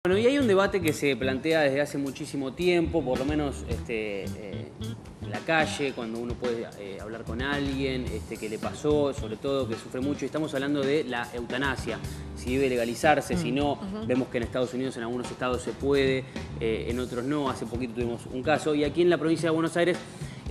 Bueno, y hay un debate que se plantea desde hace muchísimo tiempo, por lo menos en la calle, cuando uno puede hablar con alguien que le pasó, sobre todo que sufre mucho, y estamos hablando de la eutanasia, si debe legalizarse, si no. Vemos que en Estados Unidos en algunos estados se puede, en otros no. Hace poquito tuvimos un caso, y aquí en la provincia de Buenos Aires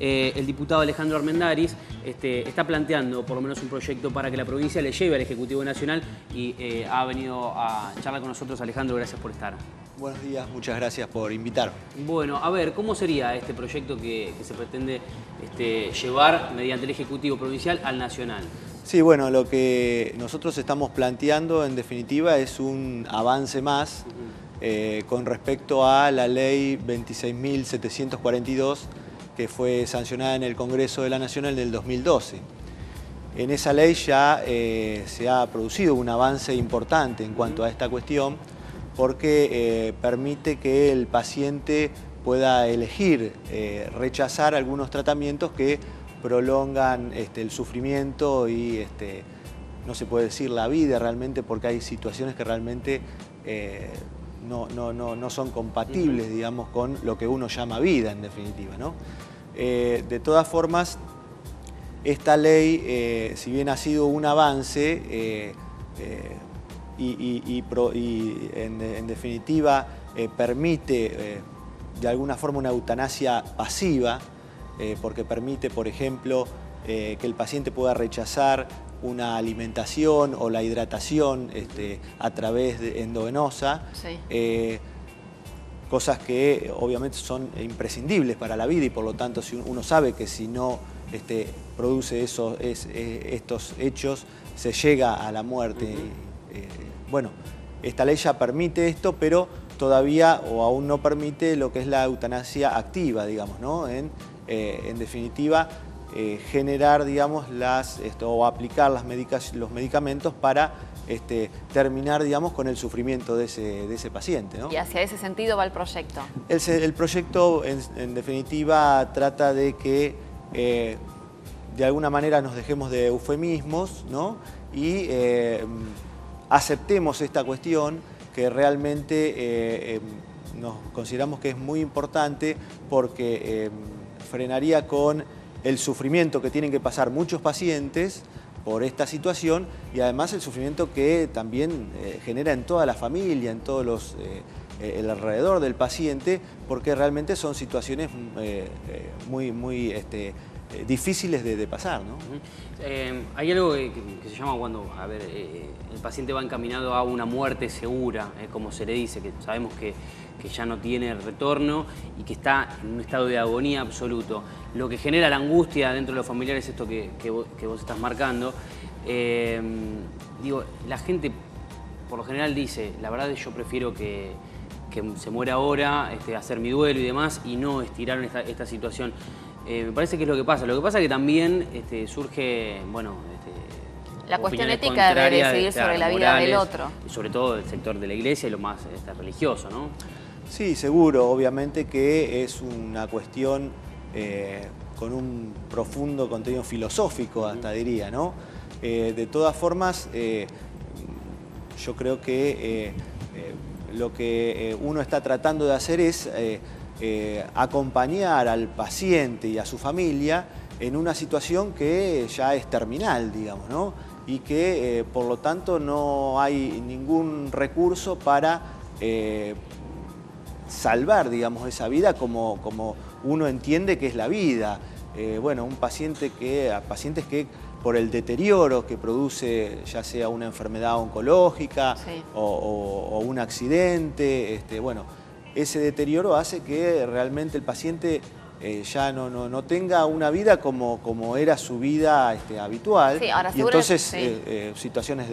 el diputado Alejandro Armendáriz está planteando por lo menos un proyecto para que la provincia le lleve al Ejecutivo Nacional y ha venido a charlar con nosotros. Alejandro, gracias por estar. Buenos días, muchas gracias por invitarme. Bueno, a ver, ¿cómo sería este proyecto que se pretende llevar mediante el Ejecutivo Provincial al Nacional? Sí, bueno, lo que nosotros estamos planteando en definitiva es un avance más con respecto a la ley 26.742 que fue sancionada en el Congreso de la Nación en el 2012. En esa ley ya se ha producido un avance importante en cuanto a esta cuestión, porque permite que el paciente pueda elegir rechazar algunos tratamientos que prolongan el sufrimiento y no se puede decir la vida realmente, porque hay situaciones que realmente no son compatibles, digamos, con lo que uno llama vida, en definitiva, ¿no? De todas formas, esta ley, si bien ha sido un avance en definitiva permite de alguna forma una eutanasia pasiva, porque permite, por ejemplo, que el paciente pueda rechazar una alimentación o la hidratación a través de endovenosa, sí. Cosas que obviamente son imprescindibles para la vida, y por lo tanto si uno sabe que si no produce estos hechos se llega a la muerte. Bueno, esta ley ya permite esto, pero todavía o aún no permite lo que es la eutanasia activa, digamos, ¿no? En definitiva, generar, digamos, o aplicar los medicamentos para terminar, digamos, con el sufrimiento de ese paciente, ¿no? Y hacia ese sentido va el proyecto. El proyecto, en definitiva, trata de que de alguna manera nos dejemos de eufemismos, ¿no? Y aceptemos esta cuestión que realmente nos consideramos que es muy importante, porque frenaría con el sufrimiento que tienen que pasar muchos pacientes por esta situación, y además el sufrimiento que también genera en toda la familia, en todos el alrededor del paciente, porque realmente son situaciones muy difíciles de pasar, ¿no? Hay algo que se llama cuando el paciente va encaminado a una muerte segura, como se le dice, que sabemos que ya no tiene retorno y que está en un estado de agonía absoluto. Lo que genera la angustia dentro de los familiares, esto que vos estás marcando. Digo, la gente por lo general dice, la verdad yo prefiero que se muera ahora, hacer mi duelo y demás, y no estirar esta situación. Me parece que es lo que pasa. Lo que pasa es que también surge, bueno, la cuestión ética de decidir sobre la vida del otro. Y sobre todo del sector de la iglesia y lo más religioso, ¿no? Sí, seguro. Obviamente que es una cuestión con un profundo contenido filosófico, hasta diría, ¿no? De todas formas, yo creo que lo que uno está tratando de hacer es acompañar al paciente y a su familia en una situación que ya es terminal, digamos, ¿no? Y que por lo tanto no hay ningún recurso para salvar, digamos, esa vida como uno entiende que es la vida. Bueno, pacientes que por el deterioro que produce, ya sea una enfermedad oncológica, sí, o un accidente, bueno, ese deterioro hace que realmente el paciente ya no tenga una vida como era su vida habitual. Sí, ahora, y entonces sí, situaciones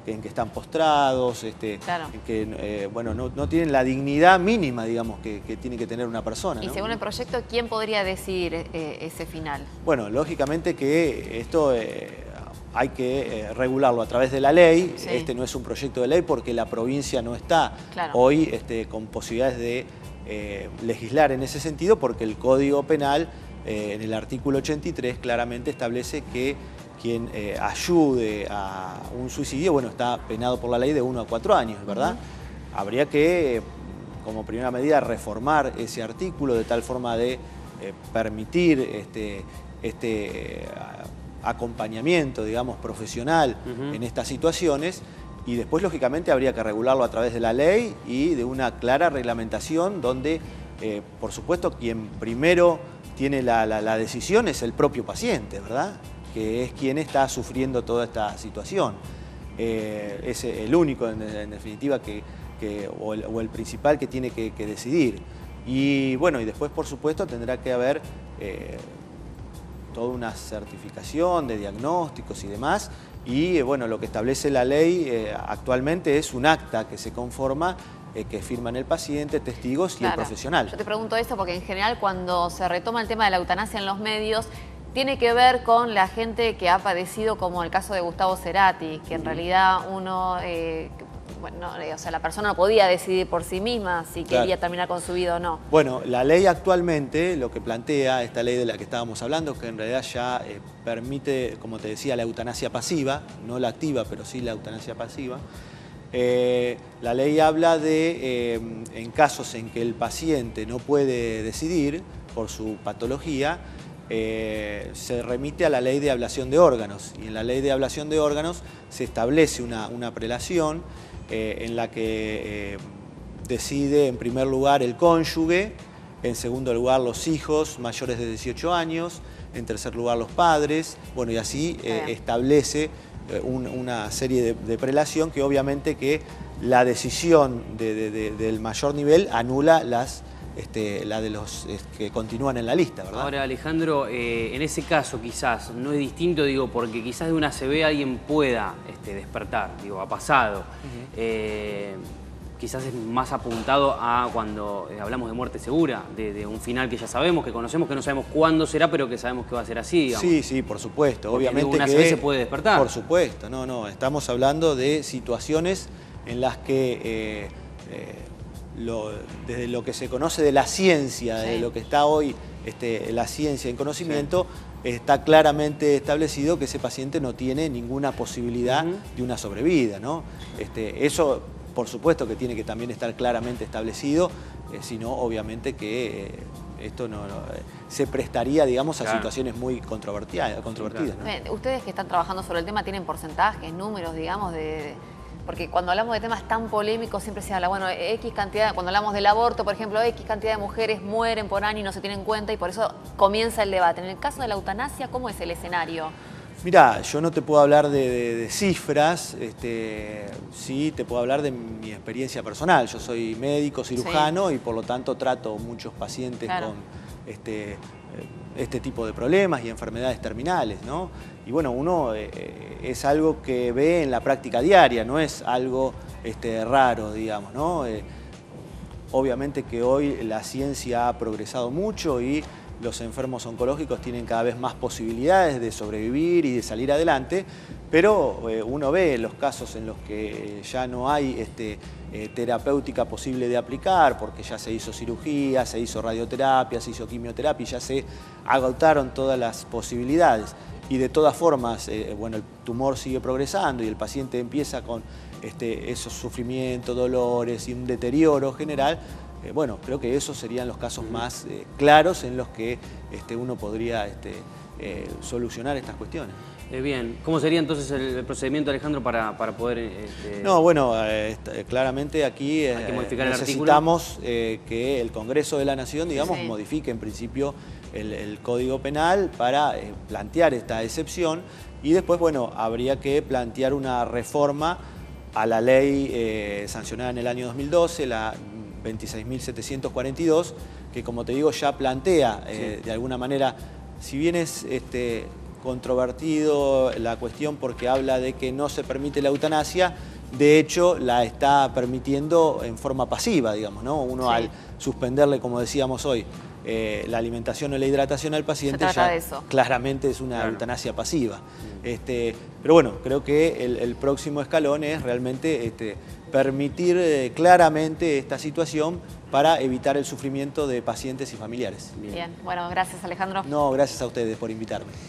en que están postrados, claro, en que bueno, no tienen la dignidad mínima, digamos, que tiene que tener una persona, ¿no? Y según el proyecto, ¿quién podría decidir ese final? Bueno, lógicamente que esto hay que regularlo a través de la ley. Sí. Este no es un proyecto de ley porque la provincia no está, claro, hoy con posibilidades de legislar en ese sentido, porque el Código Penal en el artículo 83 claramente establece que quien ayude a un suicidio, bueno, está penado por la ley de 1 a 4 años, ¿verdad? habría que, como primera medida, reformar ese artículo de tal forma de permitir este acompañamiento, digamos, profesional en estas situaciones, y después, lógicamente, habría que regularlo a través de la ley y de una clara reglamentación donde, por supuesto, quien primero tiene la decisión es el propio paciente, ¿verdad? Que es quien está sufriendo toda esta situación. Es el único, en definitiva, o el principal que tiene que decidir. Y bueno, y después, por supuesto, tendrá que haber toda una certificación de diagnósticos y demás. Y bueno, lo que establece la ley actualmente es un acta que se conforma, que firman el paciente, testigos y el profesional. Yo te pregunto eso porque en general cuando se retoma el tema de la eutanasia en los medios, tiene que ver con la gente que ha padecido, como el caso de Gustavo Cerati, que en realidad uno, o sea, la persona no podía decidir por sí misma si quería terminar con su vida o no. Bueno, la ley actualmente lo que plantea, esta ley de la que estábamos hablando, que en realidad ya permite, como te decía, la eutanasia pasiva, no la activa, pero sí la eutanasia pasiva. La ley habla de, en casos en que el paciente no puede decidir por su patología, se remite a la ley de ablación de órganos. Y en la ley de ablación de órganos se establece una prelación en la que decide en primer lugar el cónyuge, en segundo lugar los hijos mayores de 18 años, en tercer lugar los padres, bueno, y así establece una serie de prelación que obviamente que la decisión del mayor nivel anula la de los que continúan en la lista, ¿verdad? Ahora, Alejandro, en ese caso quizás no es distinto, digo, porque quizás de una ACV alguien pueda despertar, digo, ha pasado. Quizás es más apuntado a cuando hablamos de muerte segura, de un final que ya sabemos, que conocemos, que no sabemos cuándo será, pero que sabemos que va a ser así, digamos. Sí, sí, por supuesto. Porque obviamente una ACV se puede despertar. Por supuesto, no, estamos hablando de situaciones en las que desde lo que se conoce de la ciencia, de lo que está hoy la ciencia en conocimiento, está claramente establecido que ese paciente no tiene ninguna posibilidad de una sobrevida, ¿no? Eso, por supuesto, que tiene que también estar claramente establecido, sino obviamente que esto no se prestaría, digamos, a situaciones muy controvertidas, ¿no? Ustedes que están trabajando sobre el tema, ¿tienen porcentajes, números, digamos, porque cuando hablamos de temas tan polémicos siempre se habla, bueno, X cantidad, cuando hablamos del aborto, por ejemplo, X cantidad de mujeres mueren por año y no se tienen en cuenta y por eso comienza el debate. En el caso de la eutanasia, ¿cómo es el escenario? Mirá, yo no te puedo hablar de cifras, sí te puedo hablar de mi experiencia personal. Yo soy médico, cirujano y por lo tanto trato muchos pacientes con este tipo de problemas y enfermedades terminales, ¿no? Y bueno, uno es algo que ve en la práctica diaria, no es algo raro, digamos, ¿no? Obviamente que hoy la ciencia ha progresado mucho y los enfermos oncológicos tienen cada vez más posibilidades de sobrevivir y de salir adelante, pero uno ve los casos en los que ya no hay terapéutica posible de aplicar, porque ya se hizo cirugía, se hizo radioterapia, se hizo quimioterapia y ya se agotaron todas las posibilidades. Y de todas formas, bueno, el tumor sigue progresando y el paciente empieza con esos sufrimientos, dolores y un deterioro general. Bueno, creo que esos serían los casos más claros en los que uno podría solucionar estas cuestiones. Bien, ¿cómo sería entonces el procedimiento, Alejandro, para poder...? No, bueno, claramente aquí hay que modificar necesitamos que el Congreso de la Nación, digamos, modifique en principio el Código Penal para plantear esta excepción y después, bueno, habría que plantear una reforma a la ley sancionada en el año 2012, la 26.742, que como te digo ya plantea de alguna manera, si bien es controvertido la cuestión porque habla de que no se permite la eutanasia, de hecho la está permitiendo en forma pasiva, digamos, ¿no? Uno al suspenderle, como decíamos hoy, la alimentación o la hidratación al paciente ya claramente es una eutanasia pasiva. Pero bueno, creo que el próximo escalón es realmente permitir claramente esta situación para evitar el sufrimiento de pacientes y familiares. Bien, bueno, gracias Alejandro. No, gracias a ustedes por invitarme.